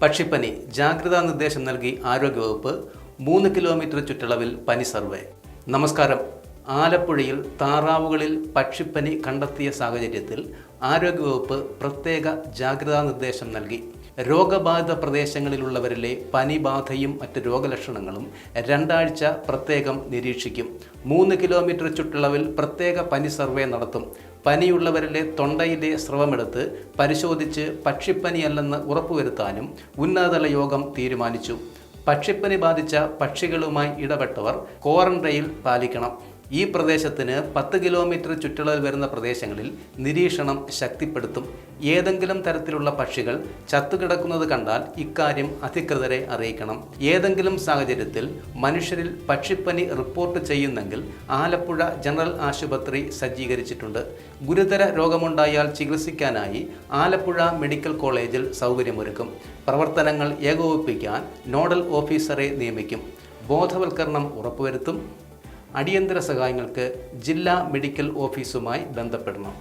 പക്ഷിപ്പനി ജാഗ്രതാ നിർദ്ദേശം നൽകി ആരോഗ്യവകുപ്പ് 3 കിലോമീറ്റർ ചുറ്റളവിൽ പനി സർവേ. നമസ്കാരം. ആലപ്പുഴയിൽ താറാവുകളിൽ പക്ഷിപ്പനി കണ്ടെത്തിയ സാഹചര്യത്തിൽ ആരോഗ്യവകുപ്പ് പ്രത്യേക ജാഗ്രതാ നിർദ്ദേശം നൽകി. രോഗബാധിത പ്രദേശങ്ങളിലുള്ളവരിലെ പനിബാധയും മറ്റ് രോഗലക്ഷണങ്ങളും 2 ആഴ്ച പ്രത്യേകം നിരീക്ഷിക്കും. 3 കിലോമീറ്റർ ചുറ്റളവിൽ പ്രത്യേക പനി സർവേ നടത്തും. പനിയുള്ളവരിലെ തൊണ്ടയിലെ സ്രവമെടുത്ത് പരിശോധിച്ച് പക്ഷിപ്പനിയല്ലെന്ന് ഉറപ്പുവരുത്താനും ഉന്നതതല യോഗം തീരുമാനിച്ചു. പക്ഷിപ്പനി ബാധിച്ച പക്ഷികളുമായി ഇടപെട്ടവർ ക്വാറന്റൈൻ പാലിക്കണം. ഈ പ്രദേശത്തിന് 10 കിലോമീറ്റർ ചുറ്റളവിൽ വരുന്ന പ്രദേശങ്ങളിൽ നിരീക്ഷണം ശക്തിപ്പെടുത്തും. ഏതെങ്കിലും തരത്തിലുള്ള പക്ഷികൾ ചത്തുകിടക്കുന്നത് കണ്ടാൽ ഇക്കാര്യം അധികൃതരെ അറിയിക്കണം. ഏതെങ്കിലും സാഹചര്യത്തിൽ മനുഷ്യരിൽ പക്ഷിപ്പനി റിപ്പോർട്ട് ചെയ്യുന്നെങ്കിൽ ആലപ്പുഴ ജനറൽ ആശുപത്രി സജ്ജീകരിച്ചിട്ടുണ്ട്. ഗുരുതര രോഗമുണ്ടായാൽ ചികിത്സിക്കാനായി ആലപ്പുഴ മെഡിക്കൽ കോളേജിൽ സൗകര്യമൊരുക്കും. പ്രവർത്തനങ്ങൾ ഏകോപിപ്പിക്കാൻ നോഡൽ ഓഫീസറെ നിയമിക്കും. ബോധവൽക്കരണം ഉറപ്പുവരുത്തും. അടിയന്തര സഹായങ്ങൾക്ക് ജില്ലാ മെഡിക്കൽ ഓഫീസുമായി ബന്ധപ്പെടണം.